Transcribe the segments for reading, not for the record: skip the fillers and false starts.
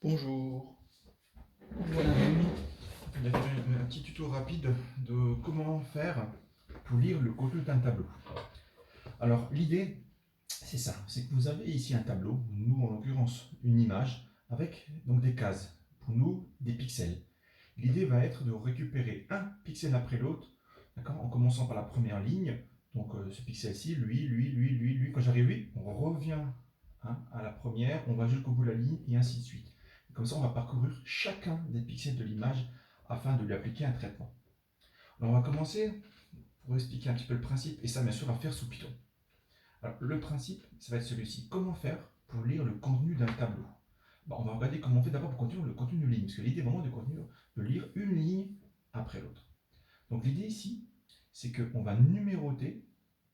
Bonjour, voilà, on va faire un petit tuto rapide de comment faire pour lire le contenu d'un tableau. Alors l'idée, c'est ça, c'est que vous avez ici un tableau, nous en l'occurrence une image, avec donc des cases, pour nous des pixels. L'idée va être de récupérer un pixel après l'autre, d'accord, en commençant par la première ligne, donc ce pixel-ci, lui, quand j'arrive lui, on revient à la première, on va jusqu'au bout de la ligne et ainsi de suite. Et comme ça, on va parcourir chacun des pixels de l'image afin de lui appliquer un traitement. Alors on va commencer pour expliquer un petit peu le principe, et ça bien sûr à faire sous Python. Alors, le principe, ça va être celui-ci. Comment faire pour lire le contenu d'un tableau? On va regarder comment on fait d'abord pour lire le contenu d'une ligne, parce que l'idée vraiment de lire une ligne après l'autre. Donc l'idée ici, c'est qu'on va numéroter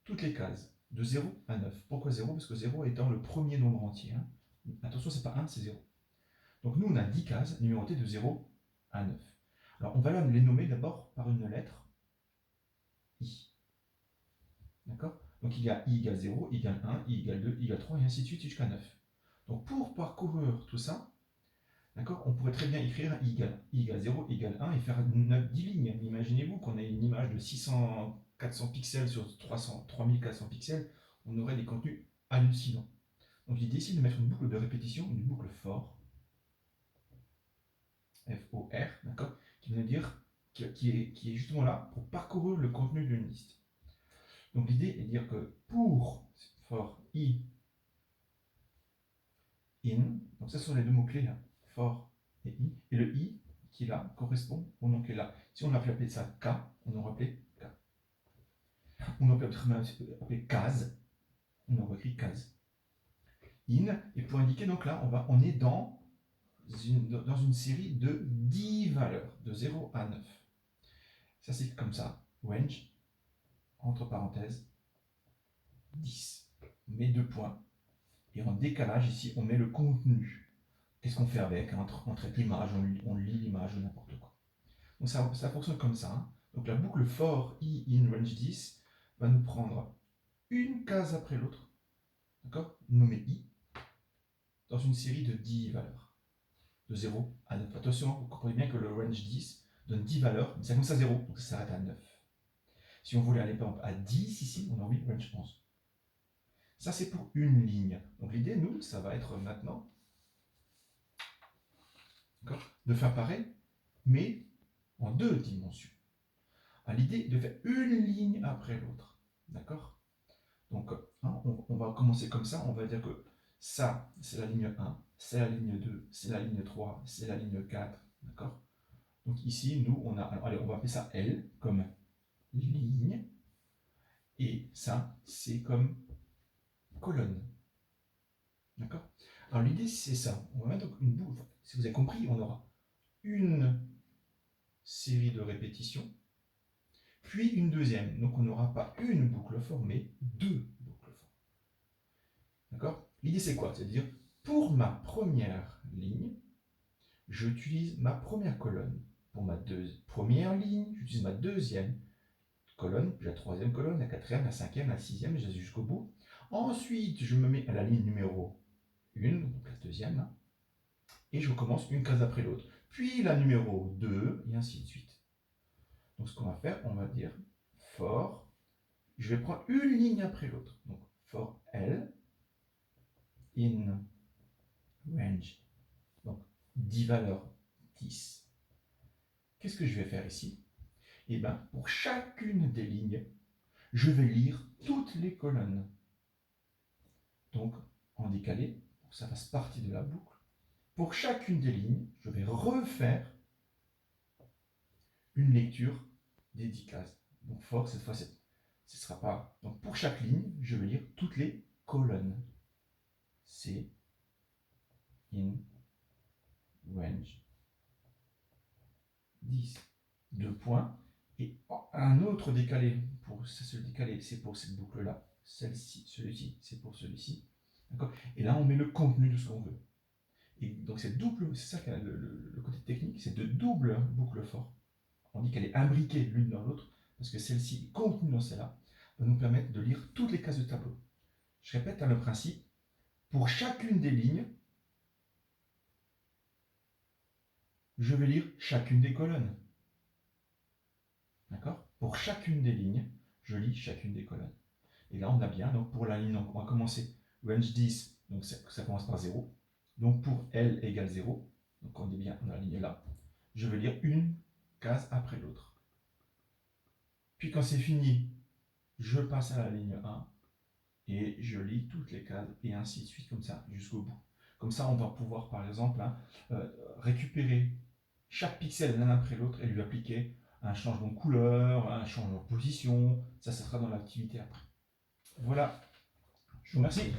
toutes les cases, de 0 à 9. Pourquoi 0? Parce que 0 étant le premier nombre entier. Attention, c'est pas 1, c'est 0. Donc nous, on a 10 cases numérotées de 0 à 9. Alors on va les nommer d'abord par une lettre I. D'accord? Donc il y a I égale 0, I égale 1, I égale 2, I égale 3, et ainsi de suite jusqu'à 9. Donc pour parcourir tout ça, d'accord, on pourrait très bien écrire I égale 0, I égale 1 et faire 10 lignes. Imaginez-vous qu'on ait une image de 600, 400 pixels sur 300, 3400 pixels, on aurait des contenus hallucinants. Donc l'idée ici de mettre une boucle de répétition, une boucle for, F-O-R, d'accord, qui veut dire qui est justement là pour parcourir le contenu d'une liste. Donc l'idée est de dire que pour for I in, donc ça sont les deux mots-clés, là, for et I, et le I qui est là correspond au nom qui est là. Si on avait appelé ça K, on aurait appelé K. On aurait appelé case, on aurait écrit case. In, et pour indiquer, donc là, on est dans une série de 10 valeurs, de 0 à 9. Ça c'est comme ça, range, entre parenthèses, 10. On met deux points, et en décalage, ici, on met le contenu. Qu'est-ce qu'on fait avec? On traite l'image, on lit l'image ou n'importe quoi. Donc ça fonctionne comme ça. Donc la boucle for i in range 10 va nous prendre une case après l'autre, d'accord, nommée i, dans une série de 10 valeurs, de 0 à 9. Attention, vous comprenez bien que le range 10 donne 10 valeurs, mais ça commence à 0, donc ça s'arrête à 9. Si on voulait aller par exemple à 10 ici, on a envie range 11. Ça c'est pour une ligne. Donc l'idée, nous, ça va être maintenant de faire pareil, mais en deux dimensions. L'idée de faire une ligne après l'autre. D'accord? Donc, on va commencer comme ça. On va dire que ça, c'est la ligne 1, c'est la ligne 2, c'est la ligne 3, c'est la ligne 4. D'accord? Donc ici, nous, on a. Alors, allez, on va appeler ça L comme ligne. Et ça, c'est comme colonne. D'accord? Alors l'idée, c'est ça. On va mettre donc une boucle. Si vous avez compris, on aura une série de répétitions puis une deuxième. Donc on n'aura pas une boucle for, mais deux boucles for. D'accord? L'idée c'est quoi? C'est-à-dire, pour ma première ligne, j'utilise ma première colonne. Pour ma première ligne, j'utilise ma deuxième colonne, puis la troisième colonne, la quatrième, la cinquième, la sixième, et je vais jusqu'au bout. Ensuite, je me mets à la ligne numéro 1, donc la deuxième, et je recommence une case après l'autre. Puis la numéro 2, et ainsi de suite. Donc ce qu'on va faire, on va dire for, je vais prendre une ligne après l'autre. Donc, for L, in range, donc 10 valeurs, 10. Qu'est-ce que je vais faire ici? Eh bien, pour chacune des lignes, je vais lire toutes les colonnes. Donc, en décalé, pour que ça fasse partie de la boucle. Pour chacune des lignes, je vais refaire une lecture des 10 cases. Donc, for, cette fois, ce ne sera pas. Donc, pour chaque ligne, je vais lire toutes les colonnes. C'est in range 10. Deux points. Et un autre décalé, pour ce décalé, c'est pour cette boucle-là. Celle-ci, celui-ci, c'est pour celui-ci. D'accord? Et là, on met le contenu de ce qu'on veut. Et donc, cette double, c'est ça le côté technique, c'est de double boucle for. On dit qu'elle est imbriquée l'une dans l'autre, parce que celle-ci, contenue dans celle-là, va nous permettre de lire toutes les cases de tableau. Je répète le principe. Pour chacune des lignes, je vais lire chacune des colonnes. D'accord? Pour chacune des lignes, je lis chacune des colonnes. Et là, on a bien, donc pour la ligne, donc on va commencer range 10, donc ça commence par 0. Donc pour L égale 0, donc on est bien dans la ligne là, je vais lire une case après l'autre. Puis quand c'est fini, je passe à la ligne 1 et je lis toutes les cases et ainsi de suite comme ça jusqu'au bout. Comme ça, on va pouvoir par exemple récupérer chaque pixel l'un après l'autre et lui appliquer un changement de couleur, un changement de position. Ça sera dans l'activité après. Voilà, je vous remercie.